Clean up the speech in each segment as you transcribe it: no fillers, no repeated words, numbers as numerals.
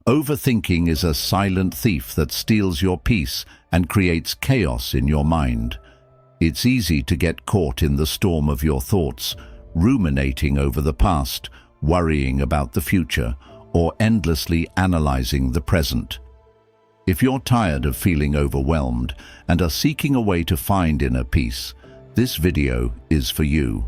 Overthinking is a silent thief that steals your peace and creates chaos in your mind. It's easy to get caught in the storm of your thoughts, ruminating over the past, worrying about the future, or endlessly analyzing the present. If you're tired of feeling overwhelmed and are seeking a way to find inner peace, this video is for you.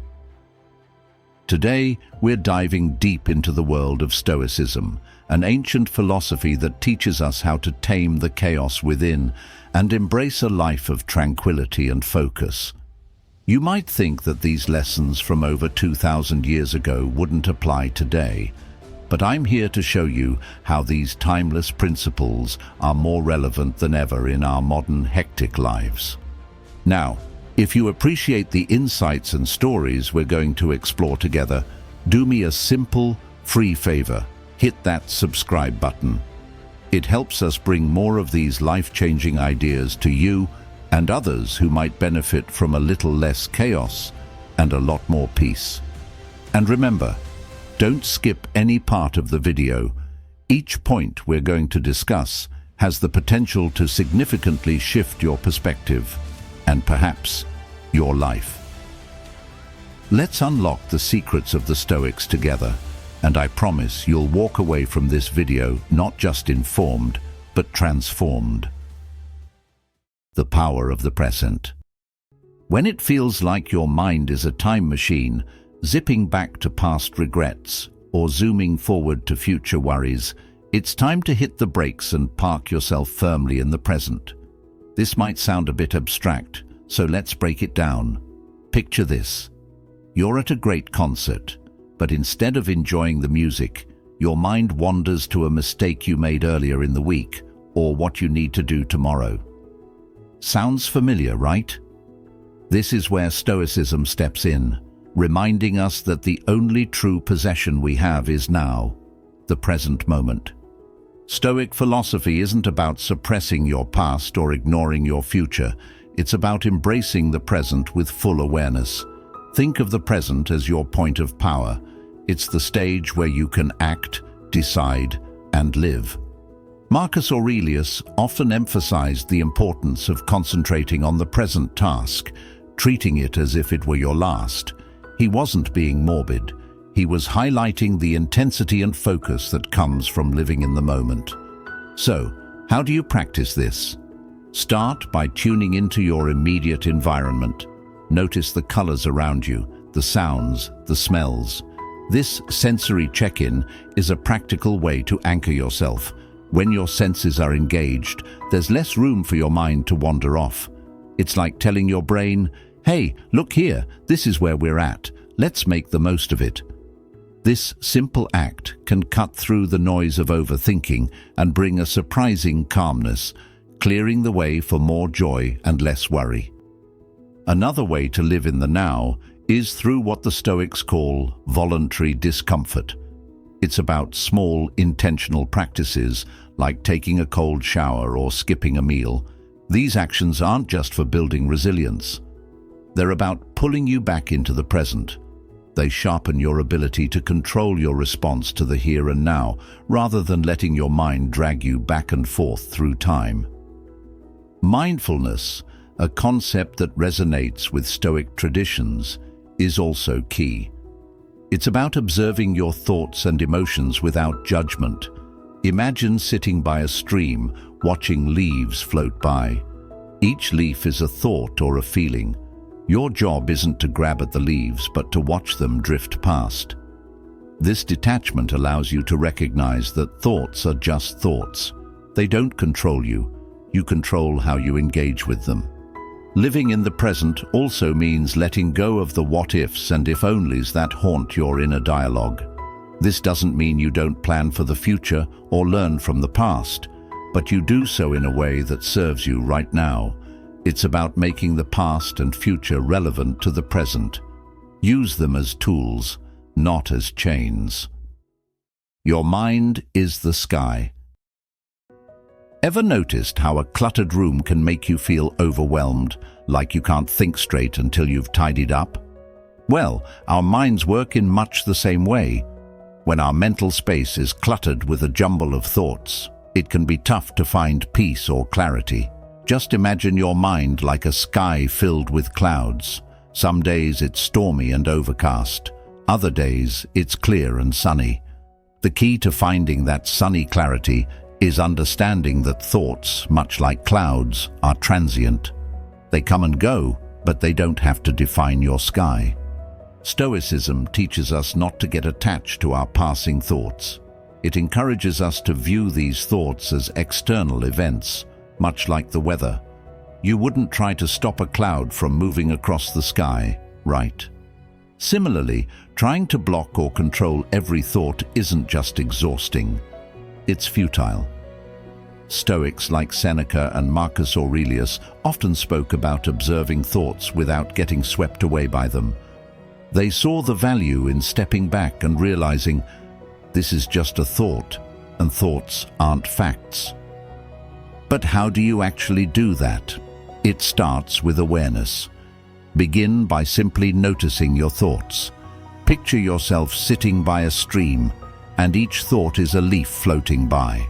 Today, we're diving deep into the world of Stoicism, an ancient philosophy that teaches us how to tame the chaos within and embrace a life of tranquility and focus. You might think that these lessons from over 2,000 years ago wouldn't apply today, but I'm here to show you how these timeless principles are more relevant than ever in our modern, hectic lives. Now, if you appreciate the insights and stories we're going to explore together, do me a simple, free favor. Hit that subscribe button. It helps us bring more of these life-changing ideas to you and others who might benefit from a little less chaos and a lot more peace. And remember, don't skip any part of the video. Each point we're going to discuss has the potential to significantly shift your perspective and perhaps your life. Let's unlock the secrets of the Stoics together, and I promise you'll walk away from this video not just informed, but transformed. The power of the present. When it feels like your mind is a time machine, zipping back to past regrets or zooming forward to future worries, it's time to hit the brakes and park yourself firmly in the present. This might sound a bit abstract, so let's break it down. Picture this. You're at a great concert, but instead of enjoying the music, your mind wanders to a mistake you made earlier in the week or what you need to do tomorrow. Sounds familiar, right? This is where Stoicism steps in, reminding us that the only true possession we have is now, the present moment. Stoic philosophy isn't about suppressing your past or ignoring your future. It's about embracing the present with full awareness. Think of the present as your point of power. It's the stage where you can act, decide, and live. Marcus Aurelius often emphasized the importance of concentrating on the present task, treating it as if it were your last. He wasn't being morbid. He was highlighting the intensity and focus that comes from living in the moment. So, how do you practice this? Start by tuning into your immediate environment. Notice the colors around you, the sounds, the smells. This sensory check-in is a practical way to anchor yourself. When your senses are engaged, there's less room for your mind to wander off. It's like telling your brain, "Hey, look here, this is where we're at. Let's make the most of it." This simple act can cut through the noise of overthinking and bring a surprising calmness, clearing the way for more joy and less worry. Another way to live in the now is through what the Stoics call voluntary discomfort. It's about small, intentional practices like taking a cold shower or skipping a meal. These actions aren't just for building resilience. They're about pulling you back into the present. They sharpen your ability to control your response to the here and now, rather than letting your mind drag you back and forth through time. Mindfulness, a concept that resonates with Stoic traditions, is also key. It's about observing your thoughts and emotions without judgment. Imagine sitting by a stream, watching leaves float by. Each leaf is a thought or a feeling. Your job isn't to grab at the leaves, but to watch them drift past. This detachment allows you to recognize that thoughts are just thoughts. They don't control you. You control how you engage with them. Living in the present also means letting go of the what-ifs and if-onlys that haunt your inner dialogue. This doesn't mean you don't plan for the future or learn from the past, but you do so in a way that serves you right now. It's about making the past and future relevant to the present. Use them as tools, not as chains. Your mind is the sky. Ever noticed how a cluttered room can make you feel overwhelmed, like you can't think straight until you've tidied up? Well, our minds work in much the same way. When our mental space is cluttered with a jumble of thoughts, it can be tough to find peace or clarity. Just imagine your mind like a sky filled with clouds. Some days it's stormy and overcast. Other days it's clear and sunny. The key to finding that sunny clarity is understanding that thoughts, much like clouds, are transient. They come and go, but they don't have to define your sky. Stoicism teaches us not to get attached to our passing thoughts. It encourages us to view these thoughts as external events, much like the weather. You wouldn't try to stop a cloud from moving across the sky, right? Similarly, trying to block or control every thought isn't just exhausting, it's futile. Stoics like Seneca and Marcus Aurelius often spoke about observing thoughts without getting swept away by them. They saw the value in stepping back and realizing this is just a thought, and thoughts aren't facts. But how do you actually do that? It starts with awareness. Begin by simply noticing your thoughts. Picture yourself sitting by a stream, and each thought is a leaf floating by.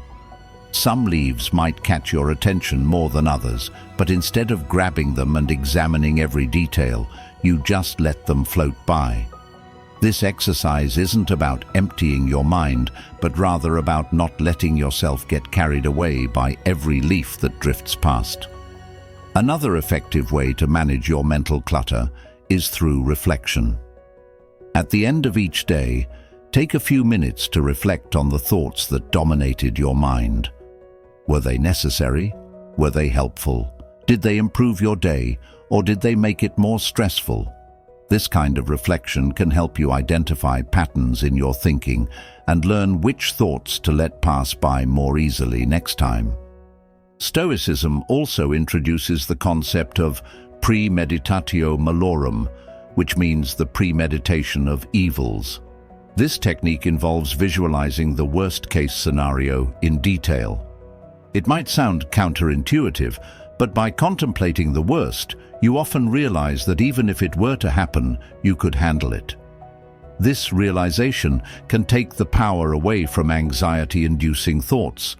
Some leaves might catch your attention more than others, but instead of grabbing them and examining every detail, you just let them float by. This exercise isn't about emptying your mind, but rather about not letting yourself get carried away by every leaf that drifts past. Another effective way to manage your mental clutter is through reflection. At the end of each day, take a few minutes to reflect on the thoughts that dominated your mind. Were they necessary? Were they helpful? Did they improve your day, or did they make it more stressful? This kind of reflection can help you identify patterns in your thinking and learn which thoughts to let pass by more easily next time. Stoicism also introduces the concept of premeditatio malorum, which means the premeditation of evils. This technique involves visualizing the worst-case scenario in detail. It might sound counterintuitive, but by contemplating the worst, you often realize that even if it were to happen, you could handle it. This realization can take the power away from anxiety-inducing thoughts,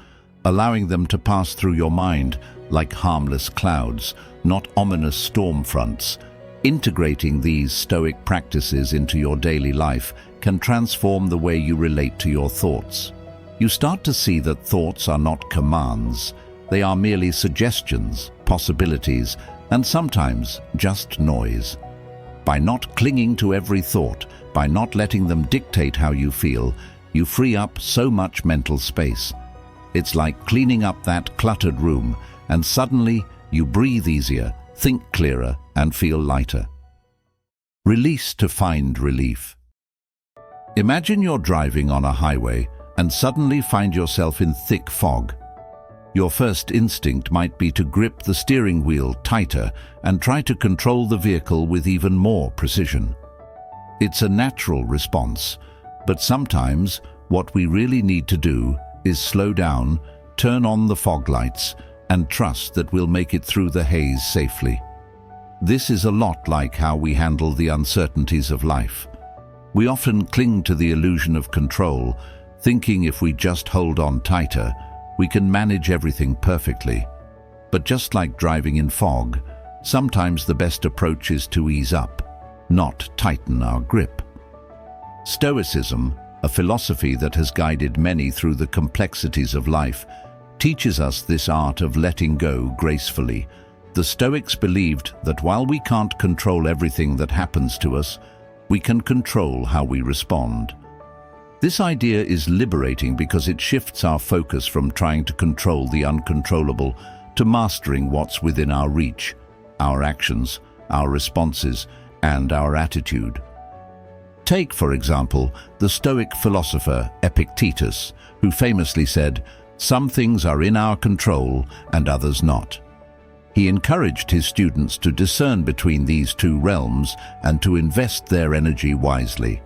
allowing them to pass through your mind like harmless clouds, not ominous storm fronts. Integrating these Stoic practices into your daily life can transform the way you relate to your thoughts. You start to see that thoughts are not commands. They are merely suggestions, possibilities, and sometimes just noise. By not clinging to every thought, by not letting them dictate how you feel, you free up so much mental space. It's like cleaning up that cluttered room, and suddenly you breathe easier, think clearer, and feel lighter. Release to find relief. Imagine you're driving on a highway and suddenly find yourself in thick fog. Your first instinct might be to grip the steering wheel tighter and try to control the vehicle with even more precision. It's a natural response, but sometimes what we really need to do is slow down, turn on the fog lights, and trust that we'll make it through the haze safely. This is a lot like how we handle the uncertainties of life. We often cling to the illusion of control, thinking if we just hold on tighter, we can manage everything perfectly. But just like driving in fog, sometimes the best approach is to ease up, not tighten our grip. Stoicism, a philosophy that has guided many through the complexities of life, teaches us this art of letting go gracefully. The Stoics believed that while we can't control everything that happens to us, we can control how we respond. This idea is liberating because it shifts our focus from trying to control the uncontrollable to mastering what's within our reach, our actions, our responses, and our attitude. Take, for example, the Stoic philosopher Epictetus, who famously said, "Some things are in our control and others not." He encouraged his students to discern between these two realms and to invest their energy wisely.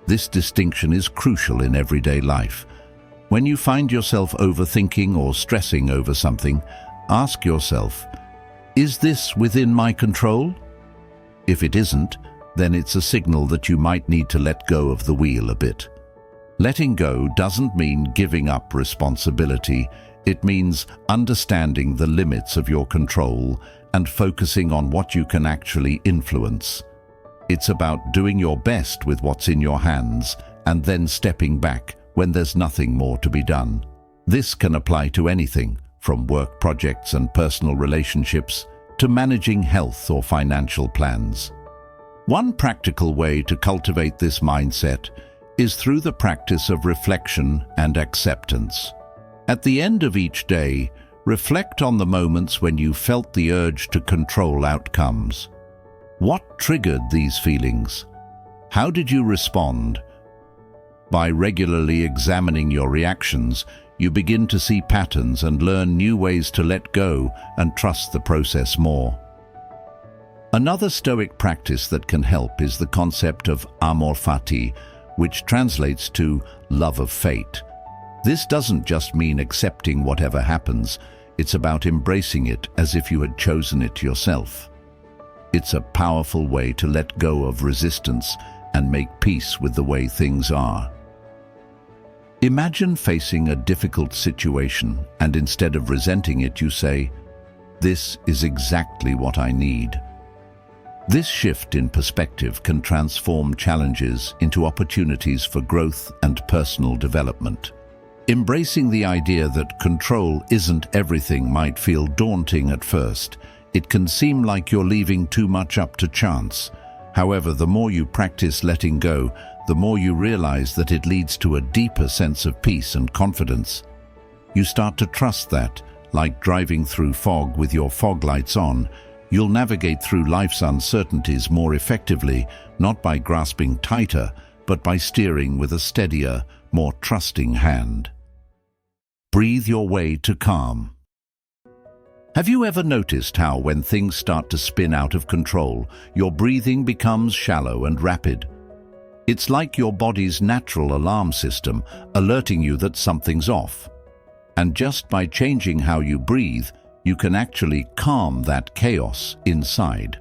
This distinction is crucial in everyday life. When you find yourself overthinking or stressing over something, ask yourself, is this within my control? If it isn't, then it's a signal that you might need to let go of the wheel a bit. Letting go doesn't mean giving up responsibility. It means understanding the limits of your control and focusing on what you can actually influence. It's about doing your best with what's in your hands and then stepping back when there's nothing more to be done. This can apply to anything, from work projects and personal relationships to managing health or financial plans. One practical way to cultivate this mindset is through the practice of reflection and acceptance. At the end of each day, reflect on the moments when you felt the urge to control outcomes. What triggered these feelings? How did you respond? By regularly examining your reactions, you begin to see patterns and learn new ways to let go and trust the process more. Another Stoic practice that can help is the concept of amor fati, which translates to love of fate. This doesn't just mean accepting whatever happens, it's about embracing it as if you had chosen it yourself. It's a powerful way to let go of resistance and make peace with the way things are. Imagine facing a difficult situation and instead of resenting it, you say, "This is exactly what I need." This shift in perspective can transform challenges into opportunities for growth and personal development. Embracing the idea that control isn't everything might feel daunting at first. It can seem like you're leaving too much up to chance. However, the more you practice letting go, the more you realize that it leads to a deeper sense of peace and confidence. You start to trust that, like driving through fog with your fog lights on, you'll navigate through life's uncertainties more effectively, not by grasping tighter, but by steering with a steadier, more trusting hand. Breathe your way to calm. Have you ever noticed how when things start to spin out of control, your breathing becomes shallow and rapid? It's like your body's natural alarm system alerting you that something's off. And just by changing how you breathe, you can actually calm that chaos inside.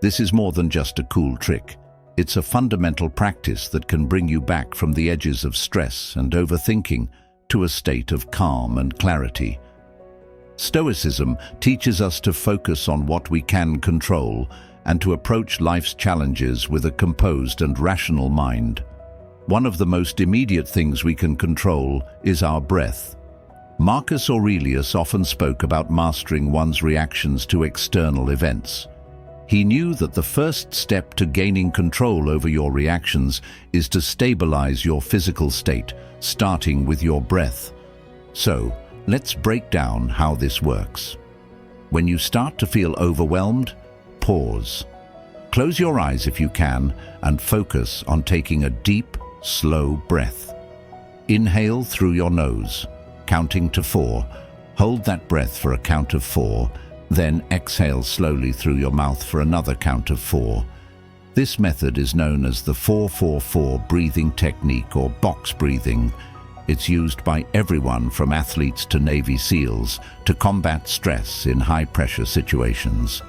This is more than just a cool trick. It's a fundamental practice that can bring you back from the edges of stress and overthinking to a state of calm and clarity. Stoicism teaches us to focus on what we can control and to approach life's challenges with a composed and rational mind. One of the most immediate things we can control is our breath. Marcus Aurelius often spoke about mastering one's reactions to external events. He knew that the first step to gaining control over your reactions is to stabilize your physical state, starting with your breath. So, let's break down how this works. When you start to feel overwhelmed, pause. Close your eyes if you can and focus on taking a deep, slow breath. Inhale through your nose, counting to 4. Hold that breath for a count of 4, then exhale slowly through your mouth for another count of 4. This method is known as the 4-4-4 breathing technique or box breathing. It's used by everyone from athletes to Navy SEALs to combat stress in high-pressure situations.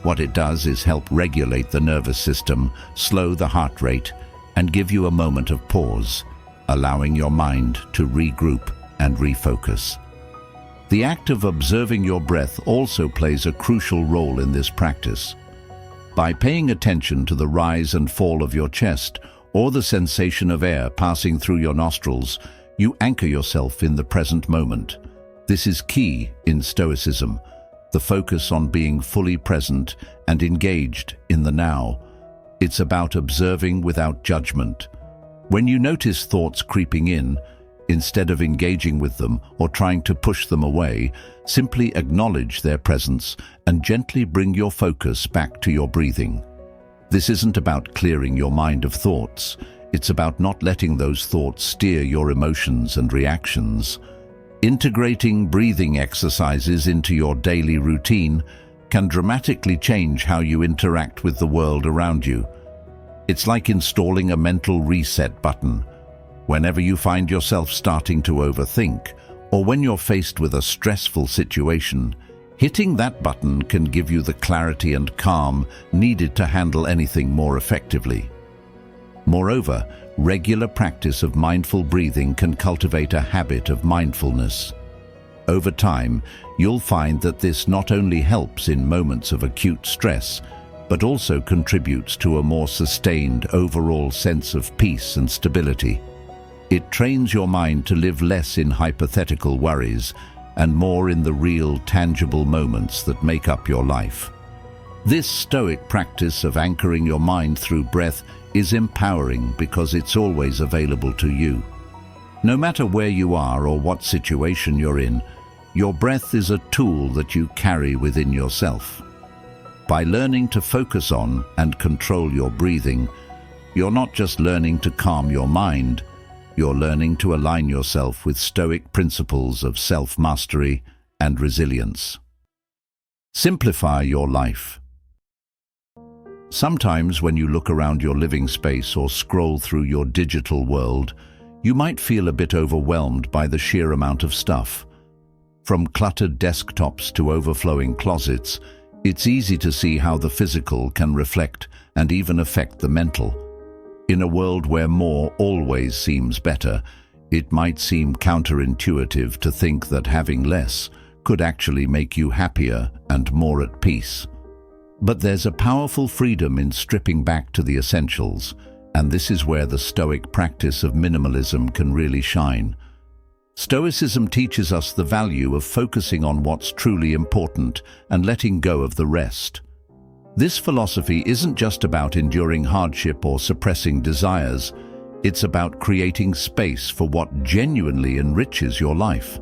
What it does is help regulate the nervous system, slow the heart rate, and give you a moment of pause, allowing your mind to regroup and refocus. The act of observing your breath also plays a crucial role in this practice. By paying attention to the rise and fall of your chest or the sensation of air passing through your nostrils, you anchor yourself in the present moment. This is key in Stoicism, the focus on being fully present and engaged in the now. It's about observing without judgment. When you notice thoughts creeping in, instead of engaging with them or trying to push them away, simply acknowledge their presence and gently bring your focus back to your breathing. This isn't about clearing your mind of thoughts. It's about not letting those thoughts steer your emotions and reactions. Integrating breathing exercises into your daily routine can dramatically change how you interact with the world around you. It's like installing a mental reset button. Whenever you find yourself starting to overthink, or when you're faced with a stressful situation, hitting that button can give you the clarity and calm needed to handle anything more effectively. Moreover, Regular practice of mindful breathing can cultivate a habit of mindfulness. Over time, you'll find that this not only helps in moments of acute stress, but also contributes to a more sustained overall sense of peace and stability. It trains your mind to live less in hypothetical worries and more in the real, tangible moments that make up your life. This Stoic practice of anchoring your mind through breath is empowering because it's always available to you. No matter where you are or what situation you're in, your breath is a tool that you carry within yourself. By learning to focus on and control your breathing, you're not just learning to calm your mind, you're learning to align yourself with Stoic principles of self-mastery and resilience. Simplify your life. Sometimes when you look around your living space or scroll through your digital world, you might feel a bit overwhelmed by the sheer amount of stuff. From cluttered desktops to overflowing closets, it's easy to see how the physical can reflect and even affect the mental. In a world where more always seems better, it might seem counterintuitive to think that having less could actually make you happier and more at peace. But there's a powerful freedom in stripping back to the essentials, and this is where the Stoic practice of minimalism can really shine. Stoicism teaches us the value of focusing on what's truly important and letting go of the rest. This philosophy isn't just about enduring hardship or suppressing desires, it's about creating space for what genuinely enriches your life.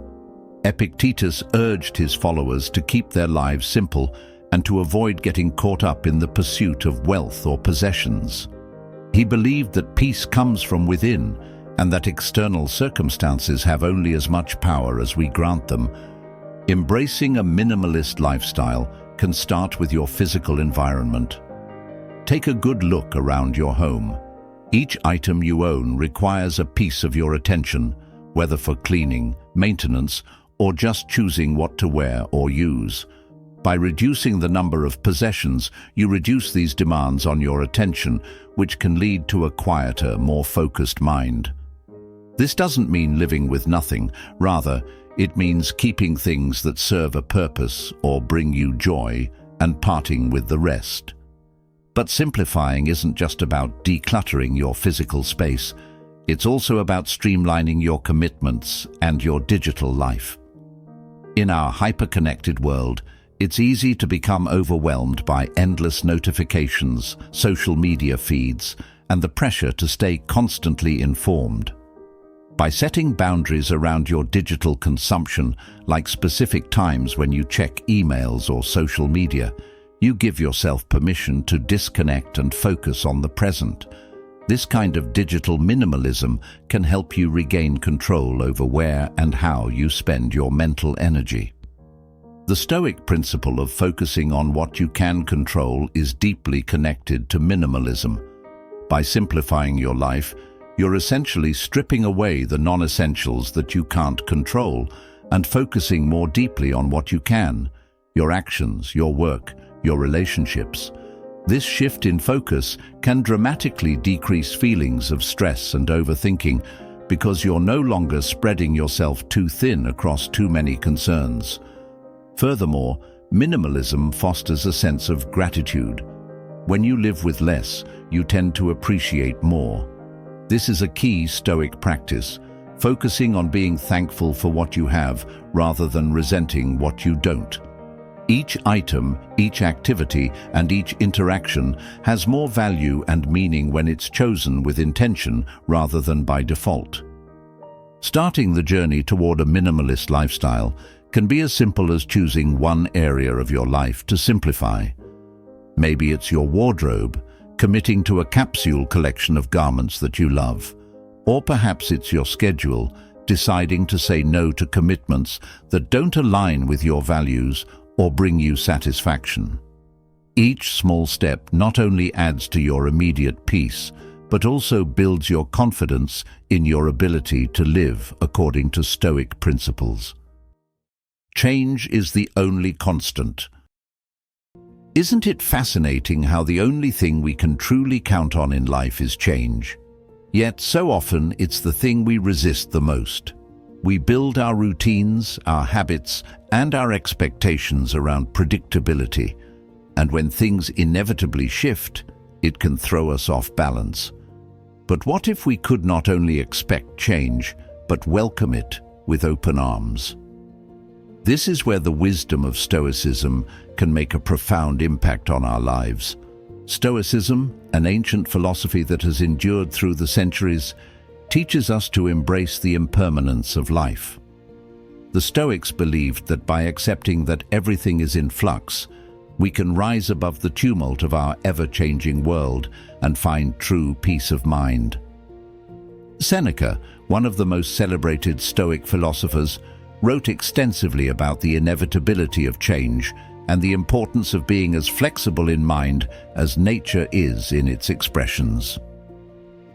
Epictetus urged his followers to keep their lives simple and to avoid getting caught up in the pursuit of wealth or possessions. He believed that peace comes from within, and that external circumstances have only as much power as we grant them. Embracing a minimalist lifestyle can start with your physical environment. Take a good look around your home. Each item you own requires a piece of your attention, whether for cleaning, maintenance, or just choosing what to wear or use. By reducing the number of possessions, you reduce these demands on your attention, which can lead to a quieter, more focused mind. This doesn't mean living with nothing. Rather, it means keeping things that serve a purpose or bring you joy and parting with the rest. But simplifying isn't just about decluttering your physical space. It's also about streamlining your commitments and your digital life. In our hyper-connected world, it's easy to become overwhelmed by endless notifications, social media feeds, and the pressure to stay constantly informed. By setting boundaries around your digital consumption, like specific times when you check emails or social media, you give yourself permission to disconnect and focus on the present. This kind of digital minimalism can help you regain control over where and how you spend your mental energy. The Stoic principle of focusing on what you can control is deeply connected to minimalism. By simplifying your life, you're essentially stripping away the non-essentials that you can't control and focusing more deeply on what you can: your actions, your work, your relationships. This shift in focus can dramatically decrease feelings of stress and overthinking because you're no longer spreading yourself too thin across too many concerns. Furthermore, minimalism fosters a sense of gratitude. When you live with less, you tend to appreciate more. This is a key Stoic practice, focusing on being thankful for what you have rather than resenting what you don't. Each item, each activity, and each interaction has more value and meaning when it's chosen with intention rather than by default. Starting the journey toward a minimalist lifestyle can be as simple as choosing one area of your life to simplify. Maybe it's your wardrobe, committing to a capsule collection of garments that you love. Or perhaps it's your schedule, deciding to say no to commitments that don't align with your values or bring you satisfaction. Each small step not only adds to your immediate peace, but also builds your confidence in your ability to live according to Stoic principles. Change is the only constant. Isn't it fascinating how the only thing we can truly count on in life is change? Yet so often it's the thing we resist the most. We build our routines, our habits, and our expectations around predictability. And when things inevitably shift, it can throw us off balance. But what if we could not only expect change, but welcome it with open arms? This is where the wisdom of Stoicism can make a profound impact on our lives. Stoicism, an ancient philosophy that has endured through the centuries, teaches us to embrace the impermanence of life. The Stoics believed that by accepting that everything is in flux, we can rise above the tumult of our ever-changing world and find true peace of mind. Seneca, one of the most celebrated Stoic philosophers, wrote extensively about the inevitability of change and the importance of being as flexible in mind as nature is in its expressions.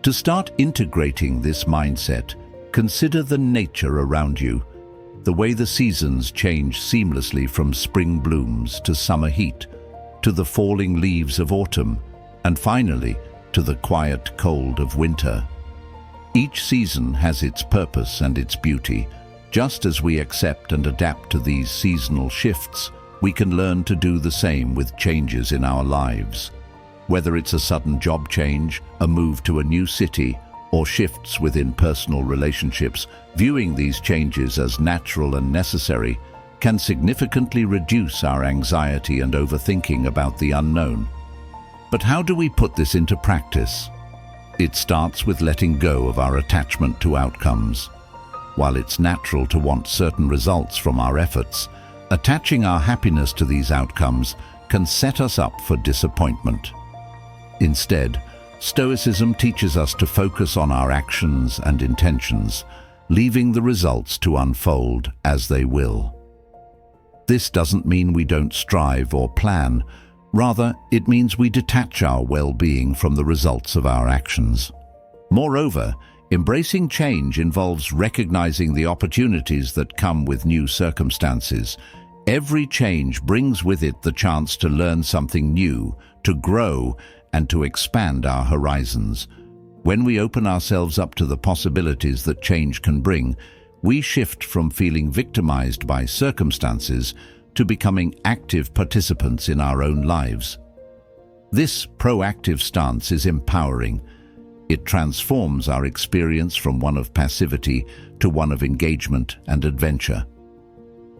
To start integrating this mindset, consider the nature around you, the way the seasons change seamlessly from spring blooms to summer heat, to the falling leaves of autumn, and finally, to the quiet cold of winter. Each season has its purpose and its beauty. Just as we accept and adapt to these seasonal shifts, we can learn to do the same with changes in our lives. Whether it's a sudden job change, a move to a new city, or shifts within personal relationships, viewing these changes as natural and necessary can significantly reduce our anxiety and overthinking about the unknown. But how do we put this into practice? It starts with letting go of our attachment to outcomes. While it's natural to want certain results from our efforts, attaching our happiness to these outcomes can set us up for disappointment. Instead, Stoicism teaches us to focus on our actions and intentions, leaving the results to unfold as they will. This doesn't mean we don't strive or plan. Rather, it means we detach our well-being from the results of our actions. Moreover, embracing change involves recognizing the opportunities that come with new circumstances. Every change brings with it the chance to learn something new, to grow, and to expand our horizons. When we open ourselves up to the possibilities that change can bring, we shift from feeling victimized by circumstances to becoming active participants in our own lives. This proactive stance is empowering. It transforms our experience from one of passivity to one of engagement and adventure.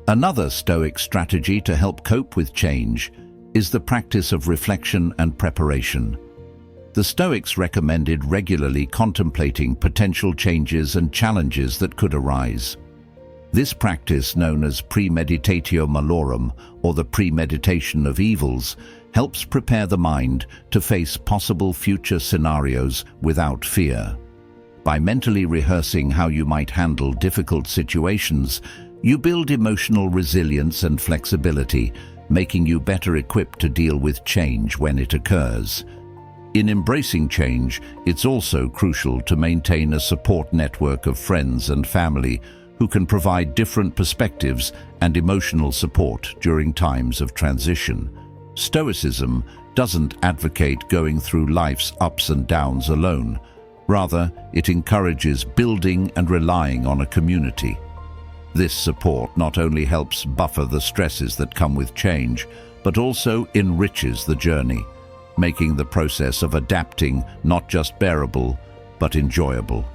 Another Stoic strategy to help cope with change is the practice of reflection and preparation. The Stoics recommended regularly contemplating potential changes and challenges that could arise. This practice, known as premeditatio malorum, or the premeditation of evils, helps prepare the mind to face possible future scenarios without fear. By mentally rehearsing how you might handle difficult situations, you build emotional resilience and flexibility, making you better equipped to deal with change when it occurs. In embracing change, it's also crucial to maintain a support network of friends and family who can provide different perspectives and emotional support during times of transition. Stoicism doesn't advocate going through life's ups and downs alone. Rather, it encourages building and relying on a community. This support not only helps buffer the stresses that come with change, but also enriches the journey, making the process of adapting not just bearable, but enjoyable.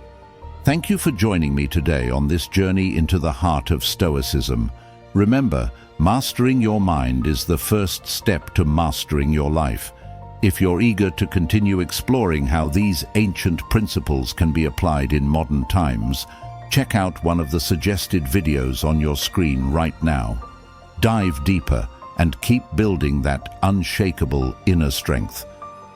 Thank you for joining me today on this journey into the heart of Stoicism. Remember, mastering your mind is the first step to mastering your life. If you're eager to continue exploring how these ancient principles can be applied in modern times, check out one of the suggested videos on your screen right now. Dive deeper and keep building that unshakable inner strength.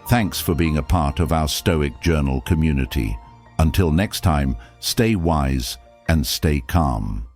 Thanks for being a part of our Stoic Journal community. Until next time, stay wise and stay calm.